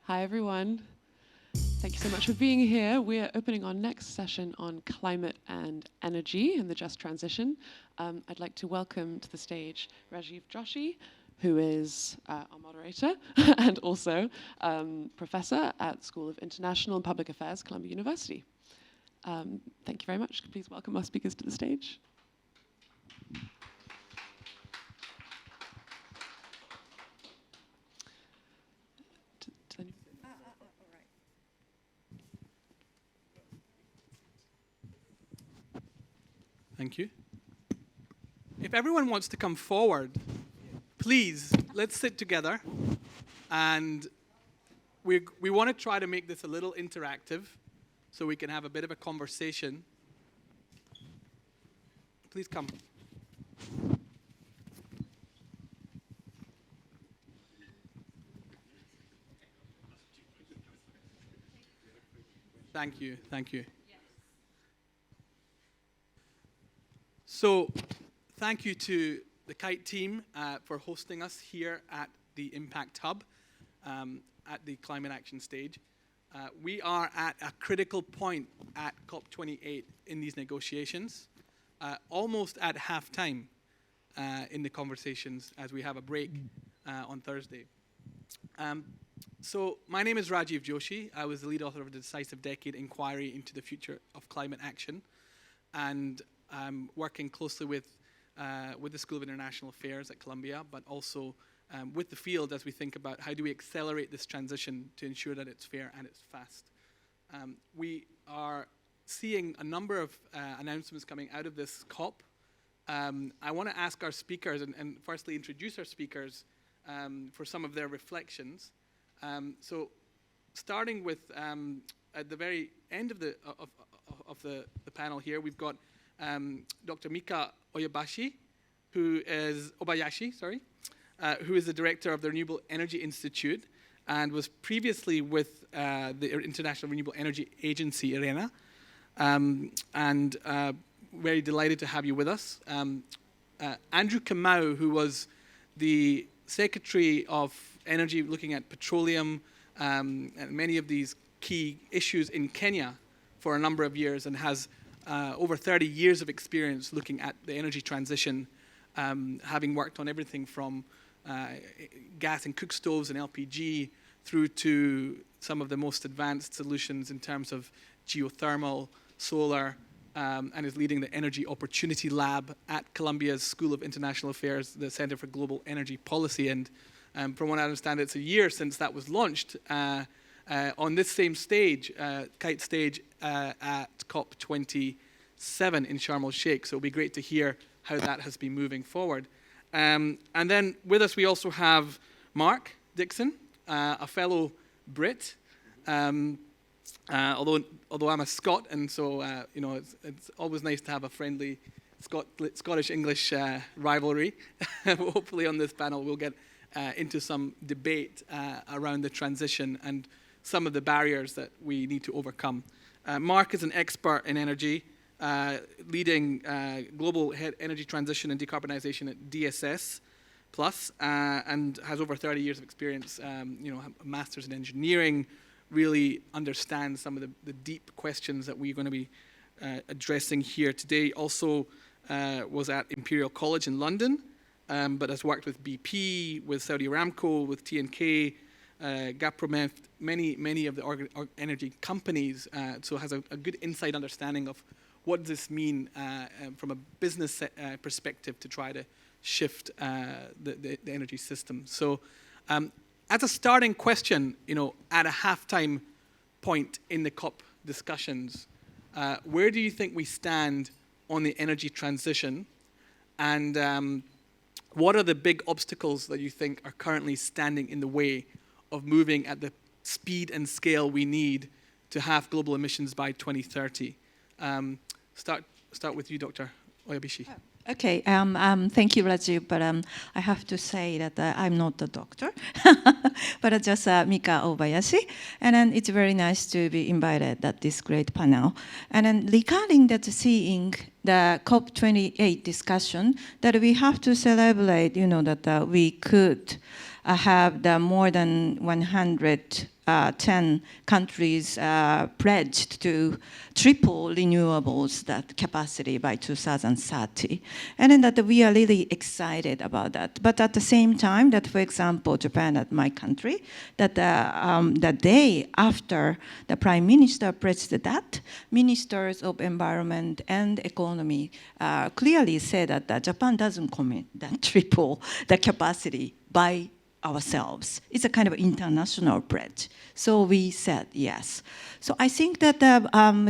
Hi, everyone. Thank you so much for being here. We're opening our next session on climate and energy and the just transition. I'd like to welcome to the stage Rajiv Joshi, who is our moderator and also professor at School of International and Public Affairs, Columbia University. Thank you very much. Please welcome our speakers to the stage. Thank you. If everyone wants to come forward, please, let's sit together. And we want to try to make this a little interactive so we can have a bit of a conversation. Please come. Thank you. Thank you. So, thank you to the KITE team for hosting us here at the Impact Hub at the climate action stage. We are at a critical point at COP28 in these negotiations, almost at halftime in the conversations as we have a break on Thursday. So, my name is Rajiv Joshi. I was the lead author of the Decisive Decade Inquiry into the Future of Climate Action, and I'm working closely with the School of International Affairs at Columbia, but also with the field as we think about how do we accelerate this transition to ensure that it's fair and it's fast. We are seeing a number of announcements coming out of this COP. I want to ask our speakers and firstly introduce our speakers for some of their reflections. So starting with at the very end of the panel here, we've got Dr. Mika Obayashi, who is the director of the Renewable Energy Institute and was previously with the International Renewable Energy Agency, IRENA, and very delighted to have you with us. Andrew Kamau, who was the Secretary of Energy looking at petroleum and many of these key issues in Kenya for a number of years and has over 30 years of experience looking at the energy transition, having worked on everything from gas and cook stoves and LPG through to some of the most advanced solutions in terms of geothermal, solar, and is leading the Energy Opportunity Lab at Columbia's School of International Affairs, the Center for Global Energy Policy. And from what I understand, it's a year since that was launched on this same stage, KITE stage, at COP27 in Sharm el-Sheikh. So it'll be great to hear how that has been moving forward. And then with us we also have Mark Dixon, a fellow Brit, although I'm a Scot, and so it's always nice to have a friendly Scottish-English rivalry. Hopefully on this panel we'll get into some debate around the transition and some of the barriers that we need to overcome. Mark is an expert in energy, leading global energy transition and decarbonization at DSS Plus, and has over 30 years of experience, a master's in engineering, really understands some of the deep questions that we're going to be addressing here today. Also was at Imperial College in London, but has worked with BP, with Saudi Aramco, with TNK, Gazprom, many of the energy companies, so has a good inside understanding of what does this mean from a business perspective to try to shift the energy system. So as a starting question, at a halftime point in the COP discussions, where do you think we stand on the energy transition? And what are the big obstacles that you think are currently standing in the way of moving at the speed and scale we need to halve global emissions by 2030? Start with you, Dr. Oyabishi. Okay, thank you, Rajiv, but I have to say that I'm not a doctor, but just Mika Obayashi, and then it's very nice to be invited at this great panel. And then regarding that, seeing the COP28 discussion, that we have to celebrate, that we could have the more than 100 10 countries pledged to triple renewables that capacity by 2030. And then that we are really excited about that. But at the same time, that for example, Japan, at my country, that the day after the Prime Minister pledged that, ministers of environment and economy clearly said that Japan doesn't commit that triple the capacity by ourselves. It's a kind of international pledge. So we said yes. So I think that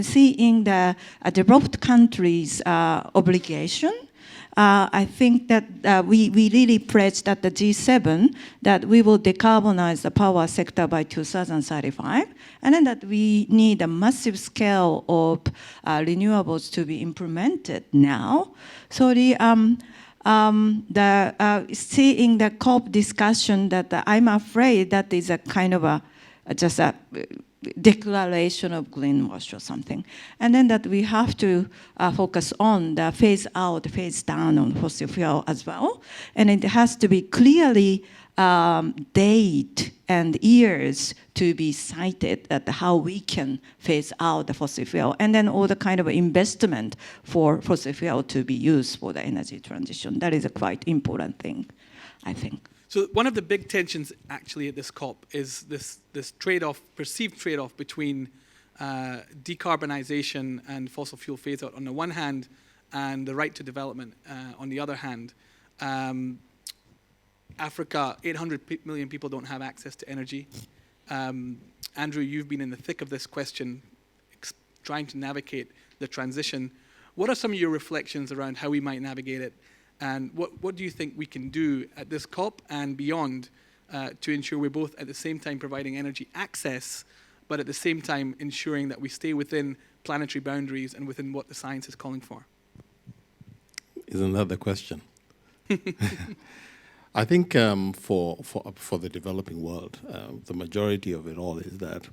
seeing the developed countries' obligation, I think that we really pledged at the G7 that we will decarbonize the power sector by 2035, and then that we need a massive scale of renewables to be implemented now. So seeing the COP discussion, that I'm afraid that is a kind of just a declaration of greenwash or something. And then that we have to focus on the phase out, phase down on fossil fuel as well. And it has to be clearly date and years to be cited at how we can phase out the fossil fuel, and then all the kind of investment for fossil fuel to be used for the energy transition. That is a quite important thing, I think. So one of the big tensions actually at this COP is this trade-off, perceived trade-off between decarbonization and fossil fuel phase-out on the one hand, and the right to development on the other hand. Africa, 800 million people don't have access to energy. Andrew, you've been in the thick of this question, trying to navigate the transition. What are some of your reflections around how we might navigate it? And what do you think we can do at this COP and beyond to ensure we're both at the same time providing energy access, but at the same time ensuring that we stay within planetary boundaries and within what the science is calling for? Isn't that the question? I think for the developing world, the majority of it all is that,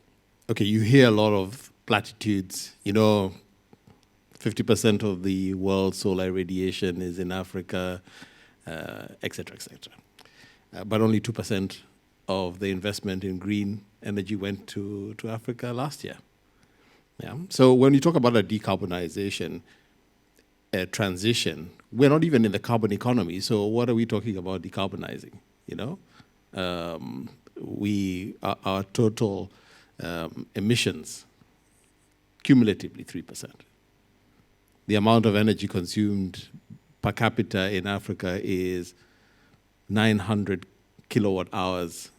okay, you hear a lot of platitudes, 50% of the world's solar radiation is in Africa, et cetera, et cetera. But only 2% of the investment in green energy went to Africa last year. Yeah. So when you talk about a decarbonization transition, we're not even in the carbon economy. So what are we talking about decarbonizing? Our total emissions cumulatively 3%. The amount of energy consumed per capita in Africa is 900 kilowatt hours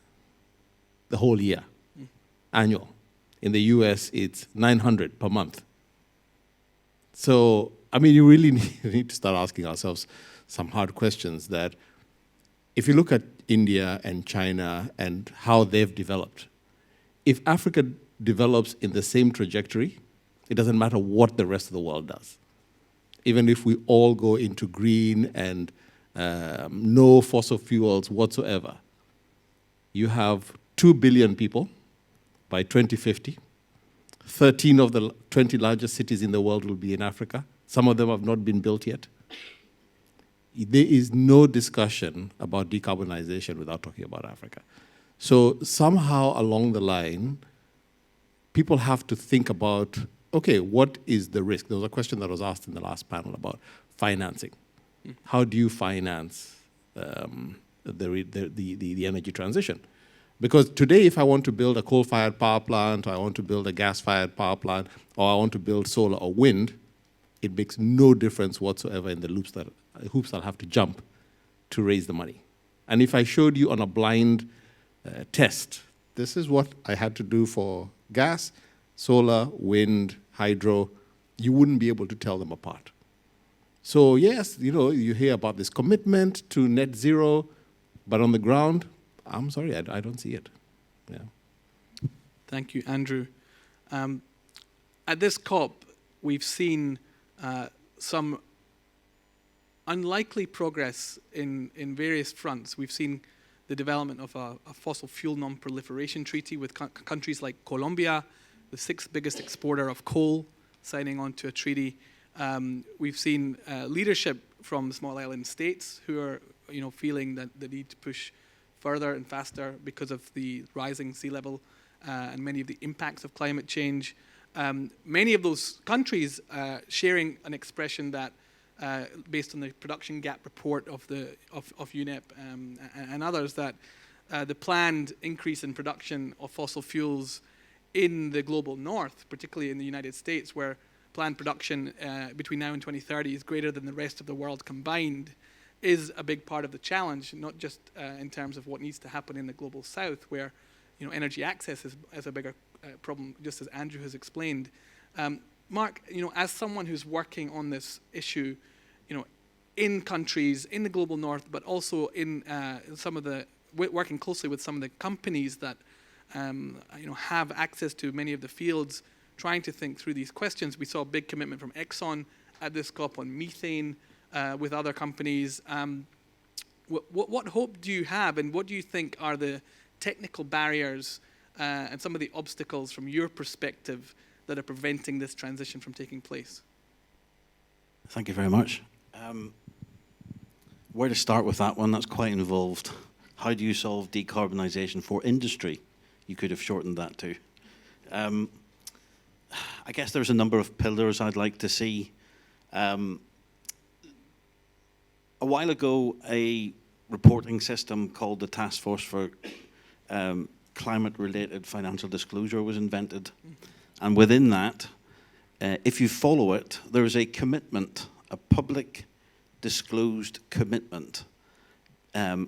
the whole year, annual. In the US, it's 900 per month. So, you really need to start asking ourselves some hard questions that if you look at India and China and how they've developed, if Africa develops in the same trajectory, it doesn't matter what the rest of the world does. Even if we all go into green and no fossil fuels whatsoever, you have 2 billion people by 2050. 13 of the 20 largest cities in the world will be in Africa. Some of them have not been built yet. There is no discussion about decarbonization without talking about Africa. So somehow along the line, people have to think about, okay, what is the risk? There was a question that was asked in the last panel about financing. How do you finance the energy transition? Because today, if I want to build a coal-fired power plant, or I want to build a gas-fired power plant, or I want to build solar or wind, it makes no difference whatsoever in the hoops I'll have to jump to raise the money. And if I showed you on a blind test, this is what I had to do for gas, solar, wind, hydro, you wouldn't be able to tell them apart. So yes, you hear about this commitment to net zero, but on the ground, I'm sorry, I don't see it. Yeah. Thank you, Andrew. At this COP, we've seen some unlikely progress in various fronts. We've seen the development of a fossil fuel non-proliferation treaty with countries like Colombia, the 6th biggest exporter of coal, signing on to a treaty. We've seen leadership from small island states who are feeling that the need to push further and faster because of the rising sea level. and many of the impacts of climate change. Many of those countries sharing an expression that, based on the production gap report of UNEP and others, that the planned increase in production of fossil fuels in the global north, particularly in the United States, where planned production between now and 2030 is greater than the rest of the world combined, is a big part of the challenge, not just in terms of what needs to happen in the global south, where energy access is a bigger problem, just as Andrew has explained. Mark, as someone who's working on this issue, in countries in the global north, but also in working closely with some of the companies that have access to many of the fields, trying to think through these questions. We saw a big commitment from Exxon at this COP on methane with other companies. What hope do you have, and what do you think are the technical barriers and some of the obstacles from your perspective that are preventing this transition from taking place? Thank you very much. Where to start with that one? That's quite involved. How do you solve decarbonisation for industry? You could have shortened that to. I guess there's a number of pillars I'd like to see. A while ago, a reporting system called the Task Force for Climate-Related Financial Disclosure was invented. And within that, if you follow it, there is a commitment, a public disclosed commitment,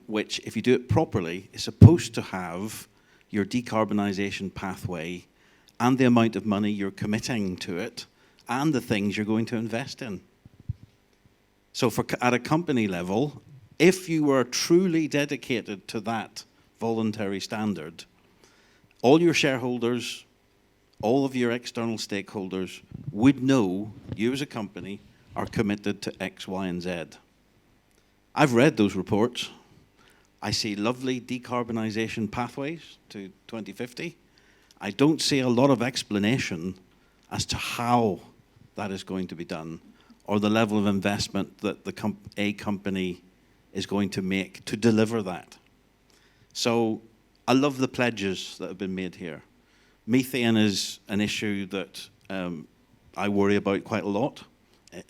which, if you do it properly, is supposed to have your decarbonisation pathway and the amount of money you're committing to it and the things you're going to invest in. So at a company level, if you were truly dedicated to that voluntary standard, all your shareholders, all of your external stakeholders would know you as a company are committed to X, Y, and Z. I've read those reports. I see lovely decarbonisation pathways to 2050. I don't see a lot of explanation as to how that is going to be done, or the level of investment that a company is going to make to deliver that. So I love the pledges that have been made here. Methane is an issue that I worry about quite a lot.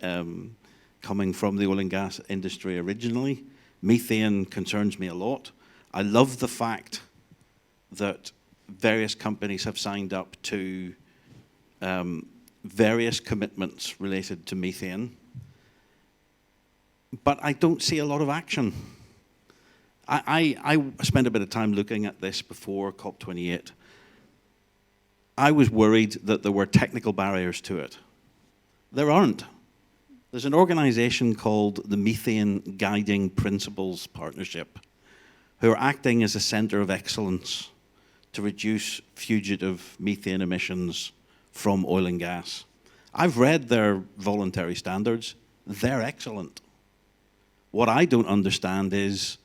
Coming from the oil and gas industry originally, methane concerns me a lot. I love the fact that various companies have signed up to various commitments related to methane, but I don't see a lot of action. I spent a bit of time looking at this before COP28. I was worried that there were technical barriers to it. There aren't. There's an organization called the Methane Guiding Principles Partnership, who are acting as a center of excellence to reduce fugitive methane emissions from oil and gas. I've read their voluntary standards. They're excellent. What I don't understand is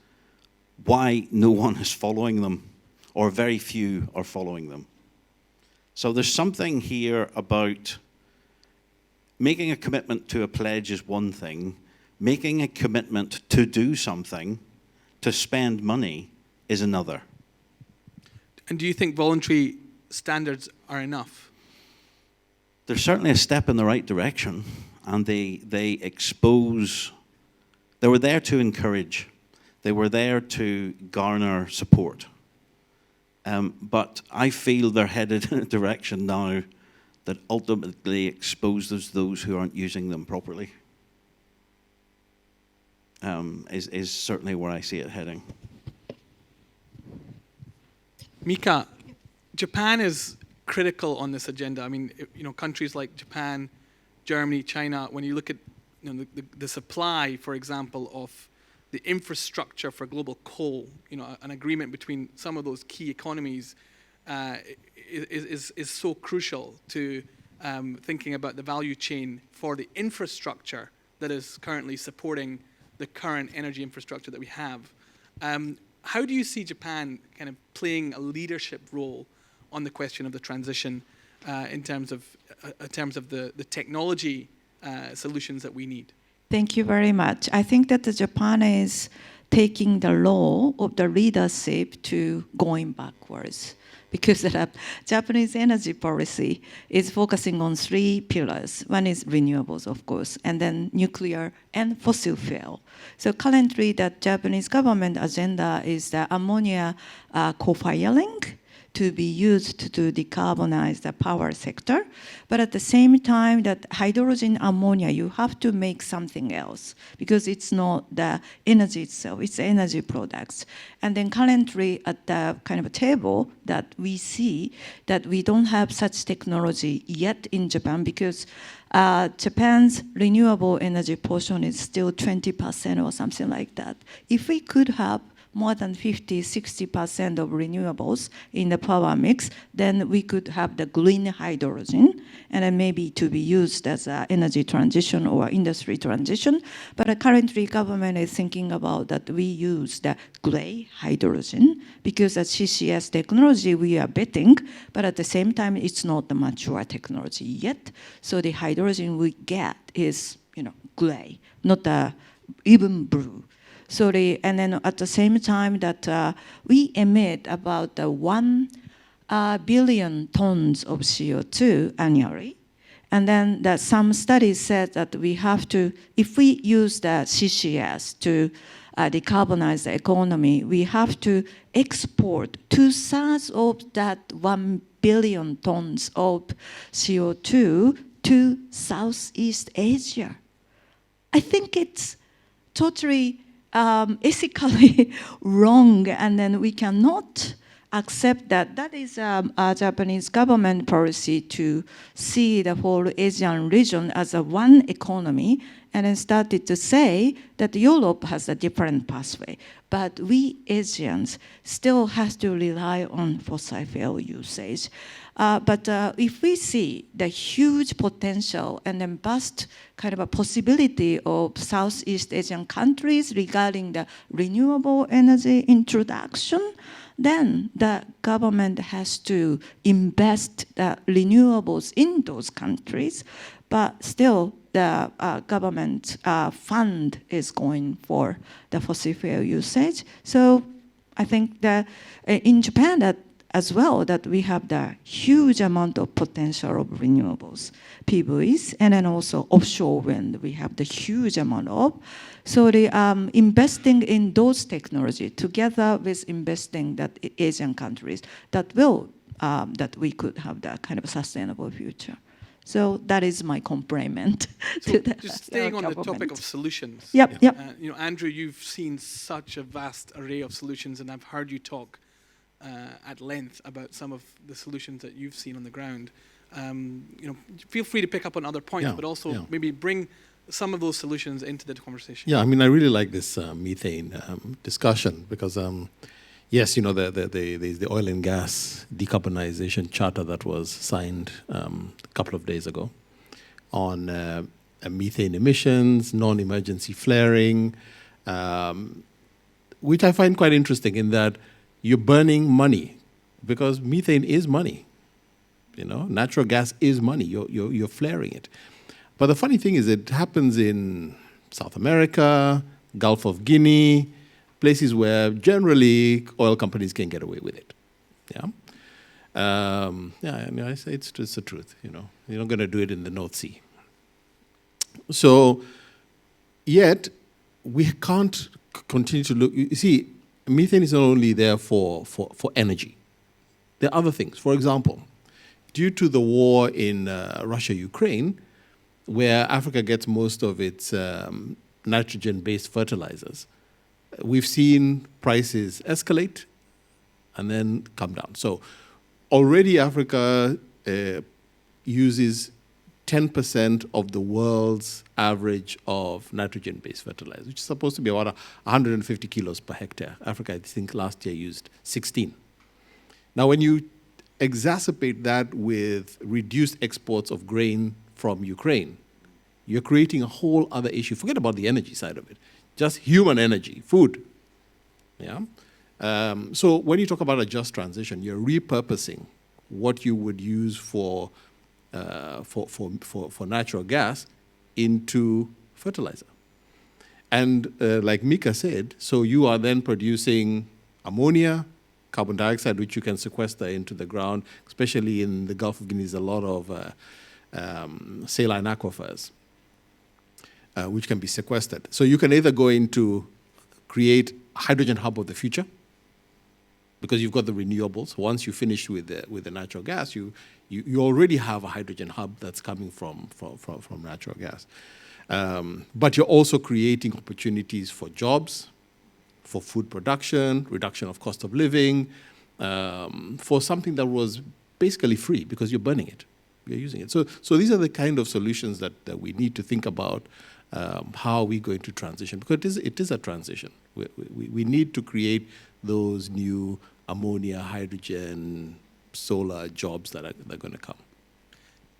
why no one is following them, or very few are following them. So there's something here about making a commitment to a pledge is one thing. Making a commitment to do something, to spend money, is another. And do you think voluntary standards are enough? They're certainly a step in the right direction, and they expose. They were there to encourage. They were there to garner support. But I feel they're headed in a direction now that ultimately exposes those who aren't using them properly. Is certainly where I see it heading. Mika, Japan is critical on this agenda. I mean, countries like Japan, Germany, China, when you look at the supply, for example, of the infrastructure for global coal, an agreement between some of those key economies is so crucial to thinking about the value chain for the infrastructure that is currently supporting the current energy infrastructure that we have. How do you see Japan kind of playing a leadership role on the question of the transition in terms of the technology solutions that we need? Thank you very much. I think that Japan is taking the role of the leadership to going backwards. because the Japanese energy policy is focusing on 3 pillars. One is renewables, of course, and then nuclear and fossil fuel. So currently, the Japanese government agenda is the ammonia co-firing to be used to decarbonize the power sector. But at the same time, that hydrogen ammonia, you have to make something else because it's not the energy itself, it's energy products. And then currently at the kind of a table that we see that we don't have such technology yet in Japan because Japan's renewable energy portion is still 20% or something like that. If we could have more than 50-60% of renewables in the power mix, then we could have the green hydrogen, and then maybe to be used as an energy transition or industry transition. But currently, government is thinking about that we use the gray hydrogen because at CCS technology we are betting, but at the same time it's not the mature technology yet. So the hydrogen we get is, gray, not even blue. And then at the same time that we emit about 1 billion tons of CO2 annually. And then some studies said that we have to, if we use the CCS to decarbonize the economy, we have to export 2/3 of that 1 billion tons of CO2 to Southeast Asia. I think it's totally ethically wrong, and then we cannot accept that. That is a Japanese government policy to see the whole Asian region as a one economy, and then started to say that Europe has a different pathway. But we Asians still have to rely on fossil fuel usage. But if we see the huge potential and then vast kind of a possibility of Southeast Asian countries regarding the renewable energy introduction, then the government has to invest the renewables in those countries. But still, the government fund is going for the fossil fuel usage. So I think that in Japan, that as well, that we have the huge amount of potential of renewables, PVs, and then also offshore wind, we have the huge amount of. So the investing in those technology together with investing that Asian countries, that will, that we could have that kind of sustainable future. So that is my compliment So to the just staying on the topic government. of solutions. Yep. Andrew, you've seen such a vast array of solutions, and I've heard you talk at length about some of the solutions that you've seen on the ground. Feel free to pick up on other points, but also maybe bring some of those solutions into the conversation. Yeah, I mean, I really like this methane discussion because, yes, there's the oil and gas decarbonization charter that was signed a couple of days ago on methane emissions, non-emergency flaring, which I find quite interesting in that you're burning money because methane is money. Natural gas is money. You're flaring it. But the funny thing is it happens in South America, Gulf of Guinea, places where generally oil companies can get away with it. I say it's the truth. You're not going to do it in the North Sea. So, yet we can't continue to look. You see, methane is not only there for energy. There are other things. For example, due to the war in Russia-Ukraine, where Africa gets most of its nitrogen-based fertilizers, we've seen prices escalate and then come down. So already Africa uses 10% of the world's average of nitrogen-based fertilizer, which is supposed to be about 150 kilos per hectare. Africa, I think, last year used 16. Now, when you exacerbate that with reduced exports of grain from Ukraine, you're creating a whole other issue. Forget about the energy side of it. Just human energy, food. So when you talk about a just transition, you're repurposing what you would use for natural gas into fertilizer. And like Mika said, so you are then producing ammonia, carbon dioxide, which you can sequester into the ground, especially in the Gulf of Guinea. There's a lot of saline aquifers, which can be sequestered. So you can either go into create a hydrogen hub of the future, because you've got the renewables. Once you finish with the natural gas, you already have a hydrogen hub that's coming from natural gas. But you're also creating opportunities for jobs, for food production, reduction of cost of living, for something that was basically free because you're burning it, you're using it. So these are the kind of solutions that we need to think about. How are we going to transition? Because it is a transition. We need to create those new ammonia, hydrogen, solar jobs that are going to come.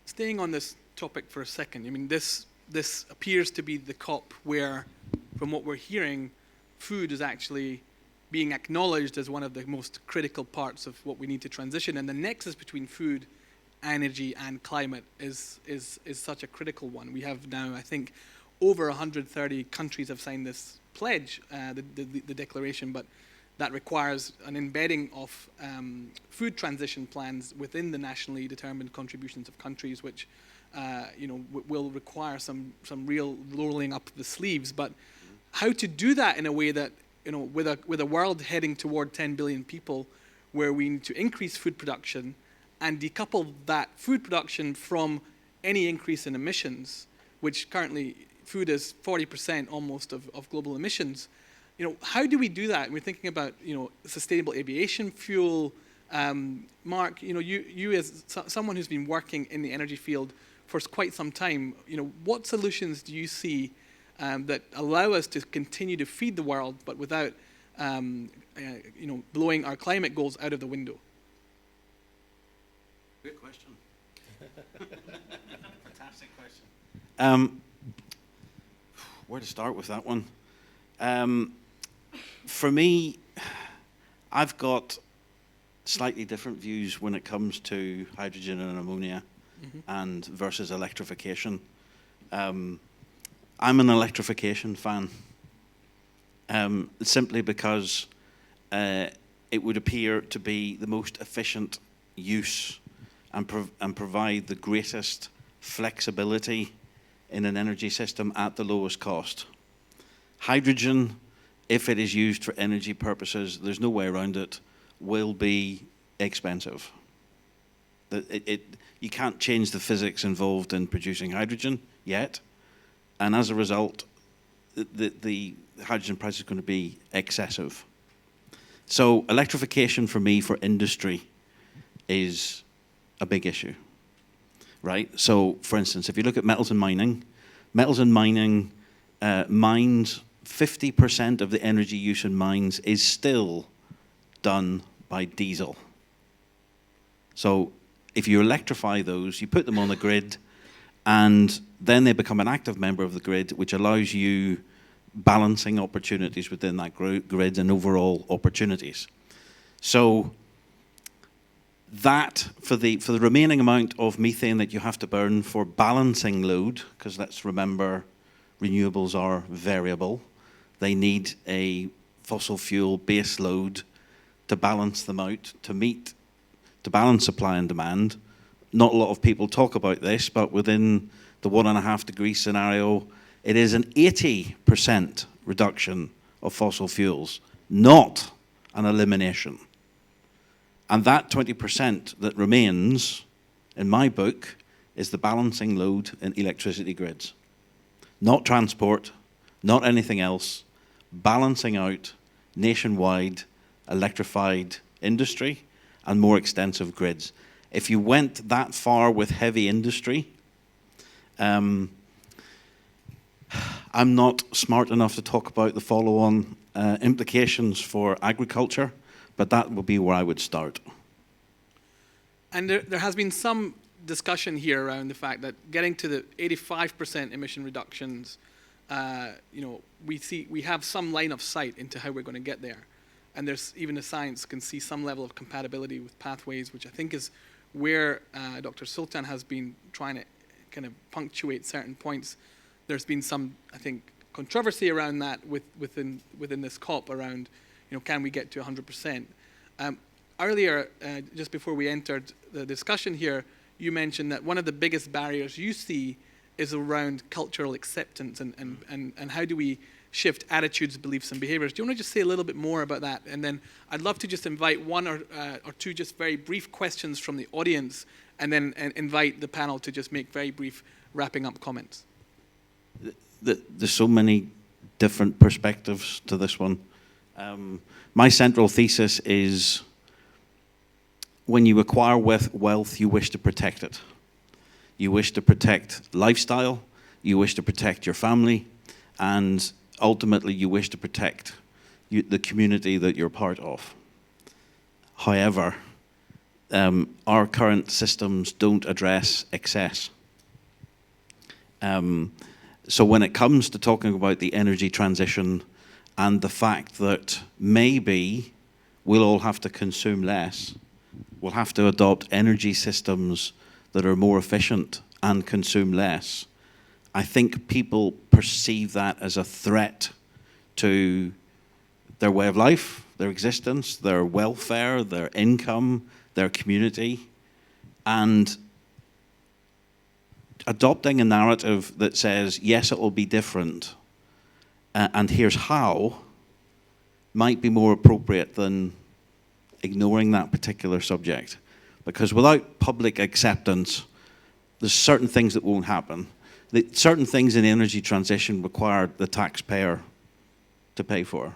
Staying on this topic for a second, I mean, this appears to be the COP where, from what we're hearing, food is actually being acknowledged as one of the most critical parts of what we need to transition. And the nexus between food, energy, and climate is such a critical one. We have now, I think, over 130 countries have signed this pledge, the declaration, but that requires an embedding of food transition plans within the nationally determined contributions of countries, which will require some real rolling up the sleeves. But how to do that in a way that, with a world heading toward 10 billion people, where we need to increase food production and decouple that food production from any increase in emissions, which currently food is 40% almost of global emissions. How do we do that? We're thinking about, sustainable aviation fuel. Mark, you as someone who's been working in the energy field for quite some time, what solutions do you see that allow us to continue to feed the world, but without, blowing our climate goals out of the window? Good question. Fantastic question. Where to start with that one? For me, I've got slightly different views when it comes to hydrogen and ammonia and versus electrification. I'm an electrification fan, simply because it would appear to be the most efficient use and provide the greatest flexibility in an energy system at the lowest cost. Hydrogen, if it is used for energy purposes, there's no way around it, will be expensive. You can't change the physics involved in producing hydrogen yet, and as a result, the hydrogen price is going to be excessive. So electrification for me, for industry, is a big issue, right? So, for instance, if you look at metals and mining mines, 50% of the energy use in mines is still done by diesel. So if you electrify those, you put them on the grid, and then they become an active member of the grid, which allows you balancing opportunities within that grid and overall opportunities. So that, for the remaining amount of methane that you have to burn for balancing load, because let's remember, renewables are variable. They need a fossil fuel base load to balance them out, to balance supply and demand. Not a lot of people talk about this, but within the 1.5 degree scenario, it is an 80% reduction of fossil fuels, not an elimination. And that 20% that remains, in my book, is the balancing load in electricity grids. Not transport, not anything else, balancing out nationwide electrified industry and more extensive grids. If you went that far with heavy industry, I'm not smart enough to talk about the follow-on implications for agriculture, but that would be where I would start. And there has been some discussion here around the fact that getting to the 85% emission reductions, we have some line of sight into how we're going to get there. And there's even the science can see some level of compatibility with pathways, which I think is where Dr. Sultan has been trying to kind of punctuate certain points. There's been some, I think, controversy around that within this COP around, can we get to 100%? Earlier, just before we entered the discussion here, you mentioned that one of the biggest barriers you see is around cultural acceptance and how do we shift attitudes, beliefs, and behaviors. Do you want to just say a little bit more about that? And then I'd love to just invite one or two just very brief questions from the audience and then invite the panel to just make very brief wrapping up comments. There's so many different perspectives to this one. My central thesis is when you acquire wealth, you wish to protect it. You wish to protect lifestyle, you wish to protect your family, and ultimately you wish to protect the community that you're part of. However, our current systems don't address excess. So when it comes to talking about the energy transition and the fact that maybe we'll all have to consume less, we'll have to adopt energy systems that are more efficient and consume less, I think people perceive that as a threat to their way of life, their existence, their welfare, their income, their community, and adopting a narrative that says, yes, it will be different, and here's how, might be more appropriate than ignoring that particular subject. Because without public acceptance, there's certain things that won't happen. Certain things in energy transition require the taxpayer to pay for.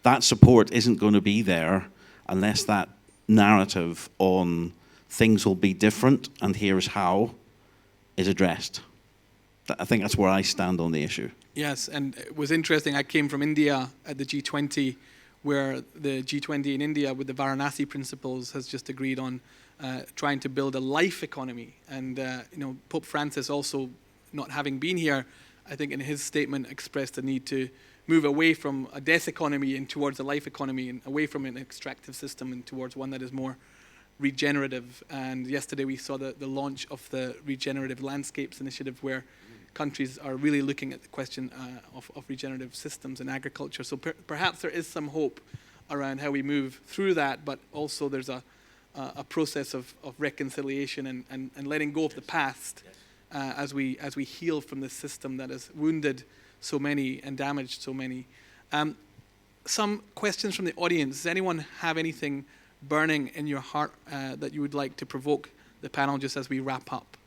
That support isn't going to be there unless that narrative on things will be different and here's how is addressed. I think that's where I stand on the issue. Yes, and it was interesting. I came from India at the G20, where the G20 in India with the Varanasi principles has just agreed on trying to build a life economy. And Pope Francis also, not having been here, I think in his statement expressed the need to move away from a death economy and towards a life economy, and away from an extractive system and towards one that is more regenerative. And yesterday we saw the launch of the Regenerative Landscapes Initiative, where countries are really looking at the question of regenerative systems in agriculture. So perhaps there is some hope around how we move through that, but also there's a process of reconciliation and letting go of the past as we heal from this system that has wounded so many and damaged so many. Some questions from the audience. Does anyone have anything burning in your heart that you would like to provoke the panel just as we wrap up?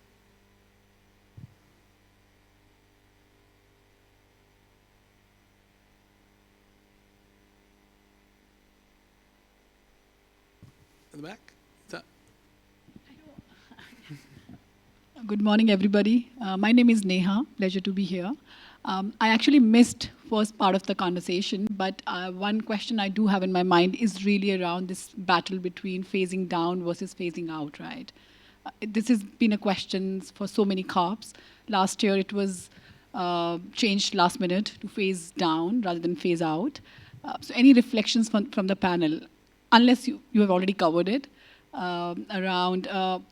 At the back? Good morning, everybody. My name is Neha. Pleasure to be here. I actually missed first part of the conversation, but one question I do have in my mind is really around this battle between phasing down versus phasing out, right? This has been a question for so many COPs. Last year, it was changed last minute to phase down rather than phase out. So any reflections from the panel, unless you have already covered it, around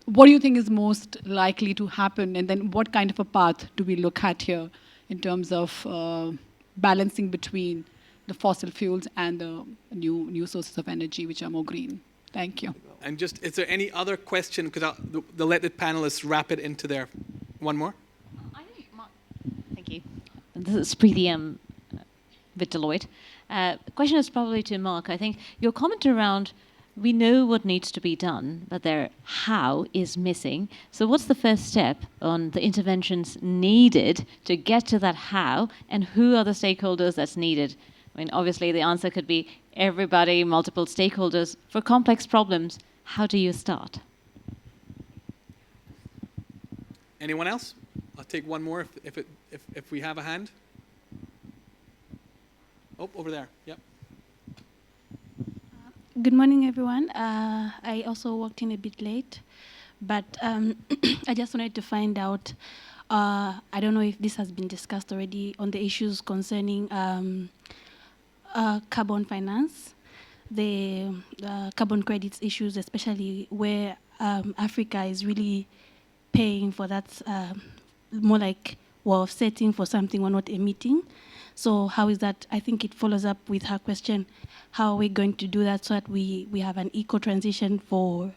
what do you think is most likely to happen, and then what kind of a path do we look at here in terms of balancing between the fossil fuels and the new sources of energy which are more green? Thank you. And just, is there any other question? Because they'll let the panelists wrap it into their... One more? Thank you. This is Preeti with Deloitte. The question is probably to Mark. I think your comment around we know what needs to be done, but their how is missing. So what's the first step on the interventions needed to get to that how, and who are the stakeholders that's needed? I mean, obviously the answer could be everybody, multiple stakeholders. For complex problems, how do you start? Anyone else? I'll take one more if we have a hand. Oh, over there. Yep. Good morning, everyone. I also walked in a bit late, but I just wanted to find out, I don't know if this has been discussed already, on the issues concerning carbon finance, the carbon credits issues, especially where Africa is really paying for that, more like we're offsetting for something we're not emitting. So how is that? I think it follows up with her question. How are we going to do that so that we have an eco-transition for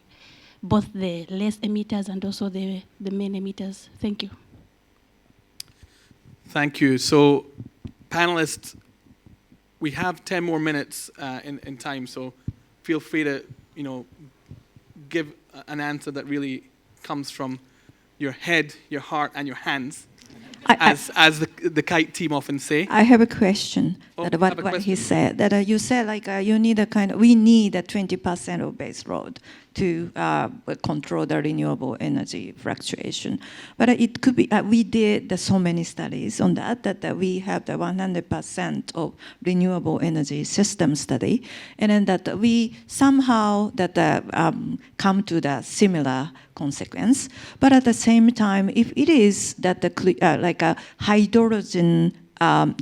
both the less emitters and also the main emitters? Thank you. Thank you. So, panelists, we have 10 more minutes in time, so feel free to, give an answer that really comes from your head, your heart, and your hands, as the kite team often say. I have a question. Oh, That have a what he question. said. That you said you need we need a 20% of base load to control the renewable energy fluctuation. But it could be we did so many studies on that we have the 100% of renewable energy system study, and then that we somehow come to the similar consequence. But at the same time, if it is that a hydrogen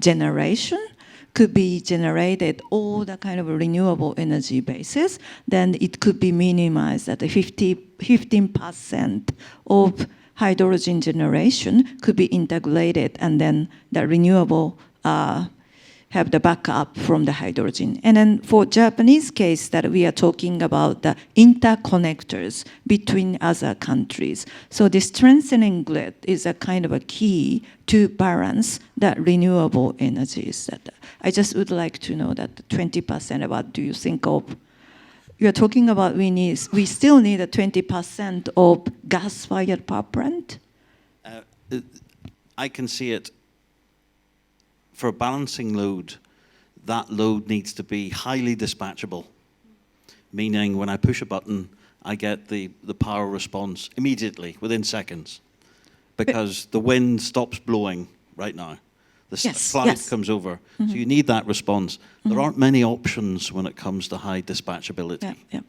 generation could be generated all the kind of renewable energy basis, then it could be minimized at 15% of hydrogen generation could be integrated, and then the renewable have the backup from the hydrogen. And then for Japanese case that we are talking about the interconnectors between other countries. So the strengthening grid is a kind of a key to balance the renewable energies. That I just would like to know that 20%, what do you think of? You're talking about we still need a 20% of gas-fired power plant? I can see it. For a balancing load, that load needs to be highly dispatchable, meaning when I push a button, I get the power response immediately, within seconds, because the wind stops blowing right now. The cloud comes over, Mm-hmm. so you need that response. Mm-hmm. There aren't many options when it comes to high dispatchability. Yeah.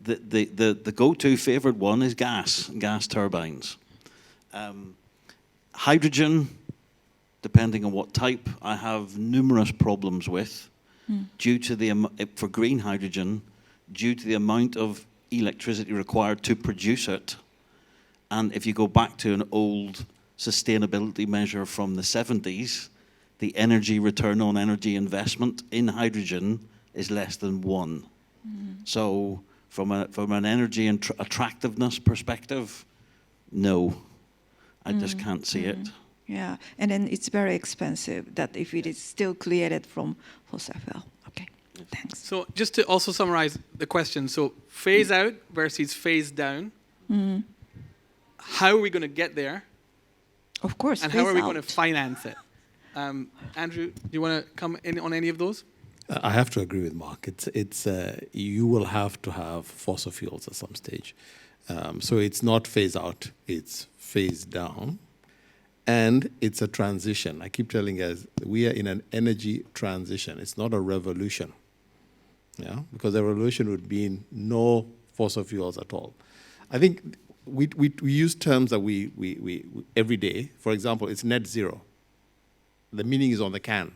The go-to favorite one is gas turbines. Hydrogen, depending on what type, I have numerous problems with due to for green hydrogen, due to the amount of electricity required to produce it. And if you go back to an old sustainability measure from the 70s, the energy return on energy investment in hydrogen is less than 1. So from an energy and attractiveness perspective, no, I just can't see it. Yeah, and then it's very expensive that if it is still created from fossil fuel. Okay, thanks. So just to also summarize the question, so phase out versus phase down. How are we going to get there? Of course, and how are we going to finance it? Andrew, do you want to come in on any of those? I have to agree with Mark. It's you will have to have fossil fuels at some stage. So it's not phase out, it's phase down. And it's a transition. I keep telling us we are in an energy transition. It's not a revolution. Yeah, because a revolution would mean no fossil fuels at all. I think we use terms that we every day. For example, it's net zero. The meaning is on the can.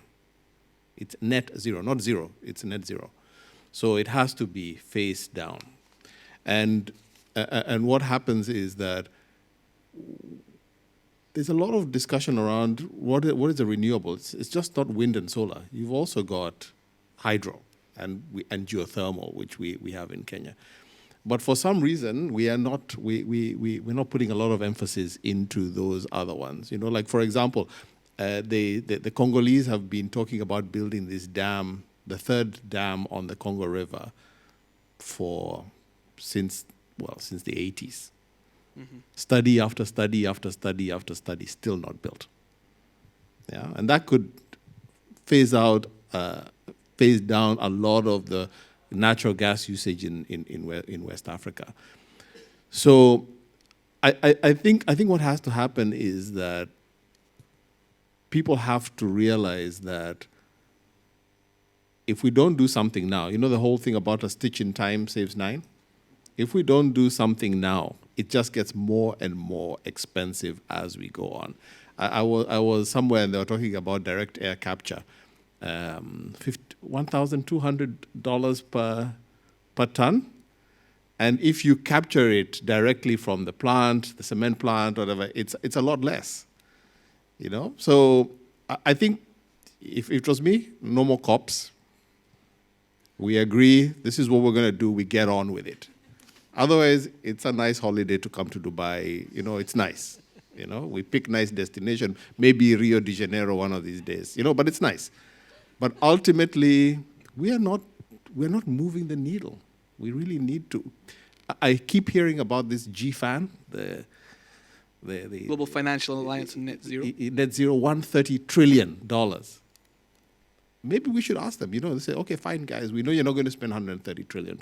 It's net zero, not zero. It's net zero. So it has to be phase down. And what happens is that there's a lot of discussion around what is a renewable. It's just not wind and solar. You've also got hydro and geothermal, which we have in Kenya. But for some reason, we're not putting a lot of emphasis into those other ones. Like for example, the Congolese have been talking about building this dam, the third dam on the Congo River, since the 80s. Study after study after study after study, still not built. Yeah, and that could phase down a lot of the natural gas usage in West Africa. So, I think what has to happen is that people have to realize that if we don't do something now, the whole thing about a stitch in time saves 9. If we don't do something now, it just gets more and more expensive as we go on. I was somewhere and they were talking about direct air capture, $1,200 per ton. And if you capture it directly from the plant, the cement plant, whatever, it's a lot less. So I think if it was me, no more COPs. We agree, this is what we're going to do, we get on with it. Otherwise, it's a nice holiday to come to Dubai. You know, it's nice. You know, we pick nice destination, maybe Rio de Janeiro one of these days, you know, but it's nice. But ultimately, we are not moving the needle. We really need to. I keep hearing about this GFAN, the Global Financial Alliance on Net Zero. Net Zero, $130 trillion. Maybe we should ask them, you know, they say, okay, fine, guys, we know you're not going to spend $130 trillion.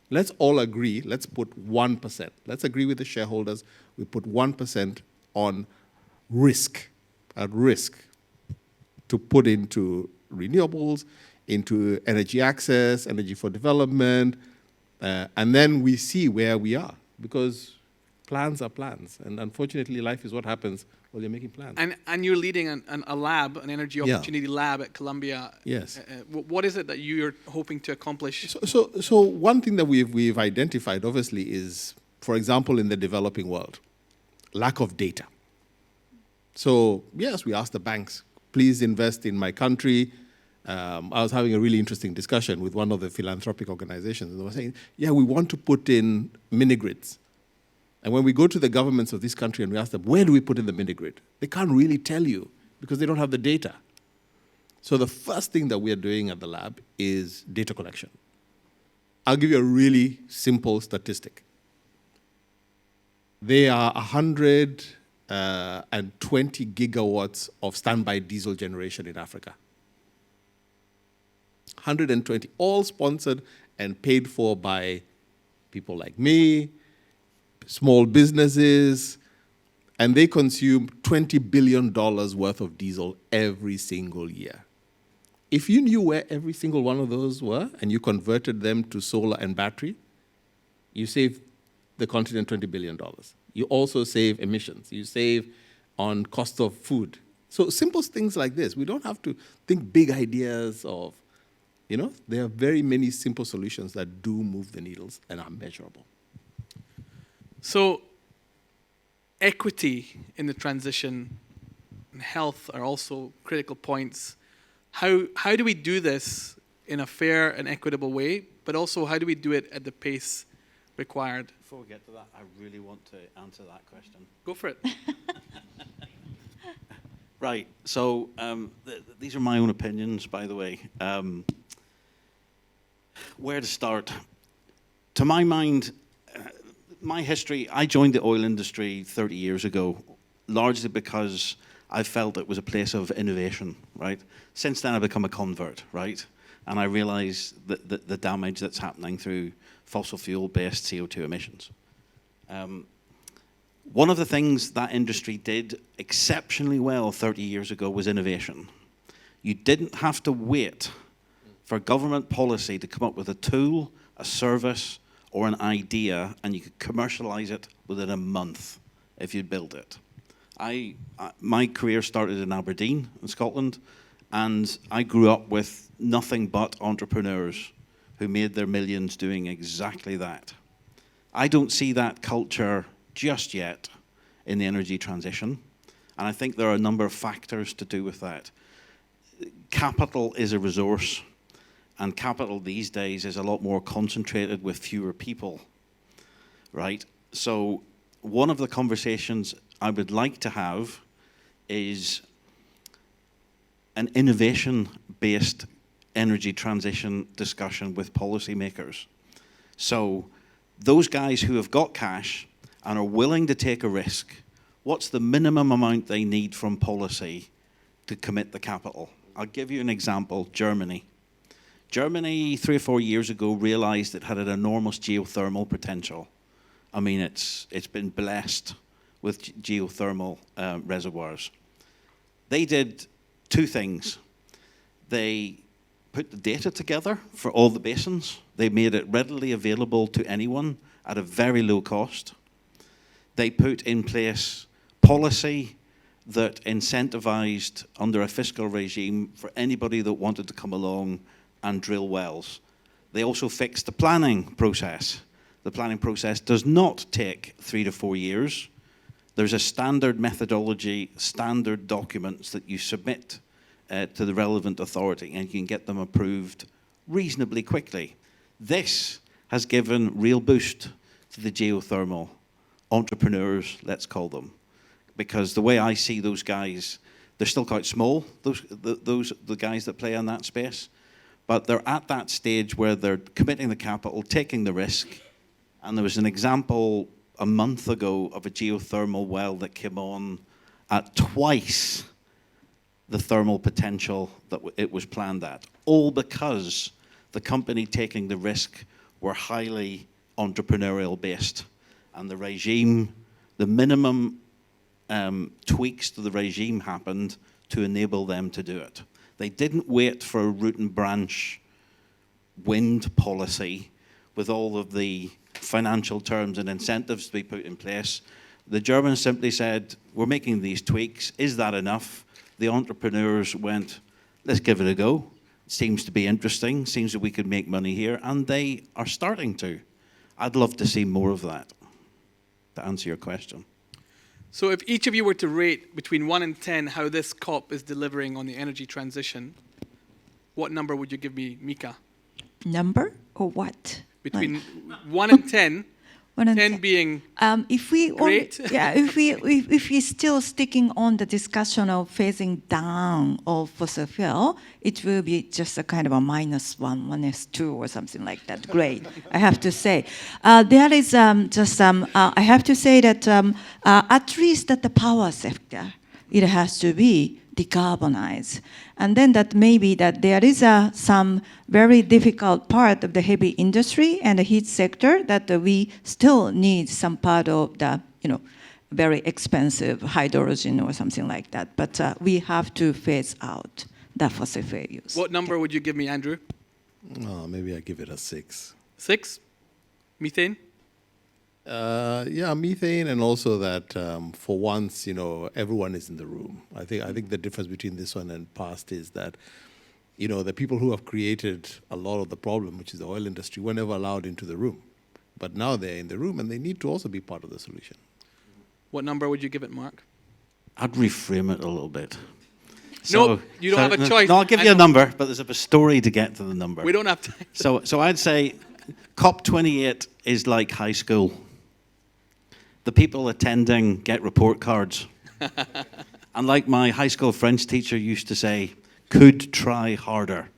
Let's all agree, let's put 1%. Let's agree with the shareholders, we put 1% on risk, at risk, to put into renewables, into energy access, energy for development, and then we see where we are, because plans are plans, and unfortunately life is what happens while you're making plans. And you're leading a lab, an energy opportunity lab at Columbia. Yes. What is it that you're hoping to accomplish? So one thing that we've identified, obviously, is, for example, in the developing world, lack of data. So yes, we asked the banks, please invest in my country. I was having a really interesting discussion with one of the philanthropic organizations, and they were saying, yeah, we want to put in mini-grids. And when we go to the governments of this country and we ask them, where do we put in the mini-grid? They can't really tell you because they don't have the data. So the first thing that we are doing at the lab is data collection. I'll give you a really simple statistic. There are 120 gigawatts of standby diesel generation in Africa. 120, all sponsored and paid for by people like me, small businesses, and they consume $20 billion worth of diesel every single year. If you knew where every single one of those were and you converted them to solar and battery, you save the continent $20 billion. You also save emissions. You save on cost of food. So simple things like this. We don't have to think big ideas of, you know, there are very many simple solutions that do move the needles and are measurable. So equity in the transition and health are also critical points. How do we do this in a fair and equitable way, but also how do we do it at the pace required? Before we get to that, I really want to answer that question. Go for it. Right, so these are my own opinions, by the way. Where to start? To my mind, my history, I joined the oil industry 30 years ago, largely because I felt it was a place of innovation, right? Since then, I've become a convert, right? And I realize that the damage that's happening through fossil fuel-based CO2 emissions. One of the things that industry did exceptionally well 30 years ago was innovation. You didn't have to wait for government policy to come up with a tool, a service, or an idea, and you could commercialize it within a month if you build it. My career started in Aberdeen, in Scotland, and I grew up with nothing but entrepreneurs who made their millions doing exactly that. I don't see that culture just yet in the energy transition, and I think there are a number of factors to do with that. Capital is a resource, and capital these days is a lot more concentrated with fewer people, right? So one of the conversations I would like to have is an innovation-based energy transition discussion with policymakers. So those guys who have got cash and are willing to take a risk, what's the minimum amount they need from policy to commit the capital? I'll give you an example, Germany. Germany, 3 or 4 years ago, realized it had an enormous geothermal potential. I mean, it's been blessed with geothermal reservoirs. They did 2 things. They put the data together for all the basins. They made it readily available to anyone at a very low cost. They put in place policy that incentivized under a fiscal regime for anybody that wanted to come along and drill wells. They also fixed the planning process. The planning process does not take 3 to 4 years. There's a standard methodology, standard documents that you submit to the relevant authority, and you can get them approved reasonably quickly. This has given real boost to the geothermal entrepreneurs, let's call them, because the way I see those guys, they're still quite small, the guys that play in that space, but they're at that stage where they're committing the capital, taking the risk. And there was an example a month ago of a geothermal well that came on at twice the thermal potential that it was planned at, all because the company taking the risk were highly entrepreneurial based. And the regime, the minimum tweaks to the regime happened to enable them to do it. They didn't wait for a root and branch wind policy with all of the financial terms and incentives to be put in place. The Germans simply said, we're making these tweaks, is that enough? The entrepreneurs went, let's give it a go. It seems to be interesting, seems that we could make money here, and they are starting to. I'd love to see more of that, to answer your question. So if each of you were to rate between 1 and 10 how this COP is delivering on the energy transition, what number would you give me, Mika? Number or what? Between Like, 1 and 10, 1 and 10 being if we great. if we still sticking on the discussion of phasing down of fossil fuel, it will be just a kind of a -1, -2, or something like that. Great, I have to say. There is I have to say that at least at the power sector, it has to be decarbonize. And then that maybe that there is some very difficult part of the heavy industry and the heat sector that we still need some part of the, very expensive hydrogen or something like that. But we have to phase out the fossil fuel use. What number would you give me, Andrew? Maybe I give it a 6. 6? Methane? Yeah, methane, and also that for once, everyone is in the room. I think the difference between this one and past is that, the people who have created a lot of the problem, which is the oil industry, were never allowed into the room. But now they're in the room, and they need to also be part of the solution. What number would you give it, Mark? I'd reframe it a little bit. No, you don't have a choice. No, I'll give you a number, but there's a story to get to the number. We don't have time. So I'd say COP28 is like high school. The people attending get report cards. And like my high school French teacher used to say, could try harder.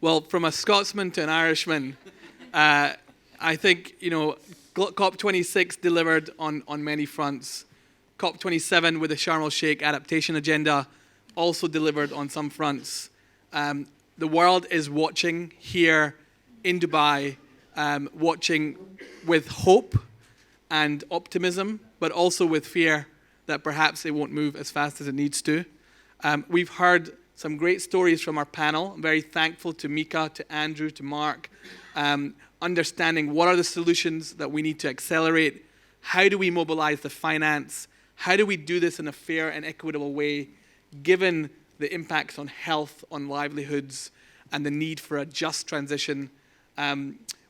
Well, from a Scotsman to an Irishman, I think, COP26 delivered on many fronts. COP27 with the Sharm el-Sheikh adaptation agenda also delivered on some fronts. The world is watching here in Dubai, watching with hope and optimism, but also with fear that perhaps it won't move as fast as it needs to. We've heard some great stories from our panel. I'm very thankful to Mika, to Andrew, to Mark, understanding what are the solutions that we need to accelerate, how do we mobilize the finance, how do we do this in a fair and equitable way, given the impacts on health, on livelihoods, and the need for a just transition.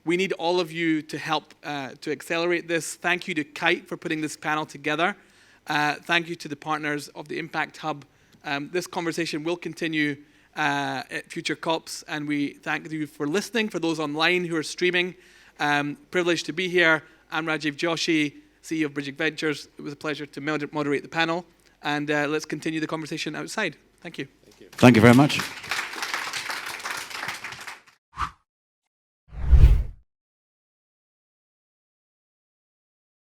We need all of you to help to accelerate this. Thank you to Kite for putting this panel together. Thank you to the partners of the Impact Hub. This conversation will continue at future COPs, and we thank you for listening. For those online who are streaming, privileged to be here. I'm Rajiv Joshi, CEO of Bridging Ventures. It was a pleasure to moderate the panel, and let's continue the conversation outside. Thank you. Thank you very much.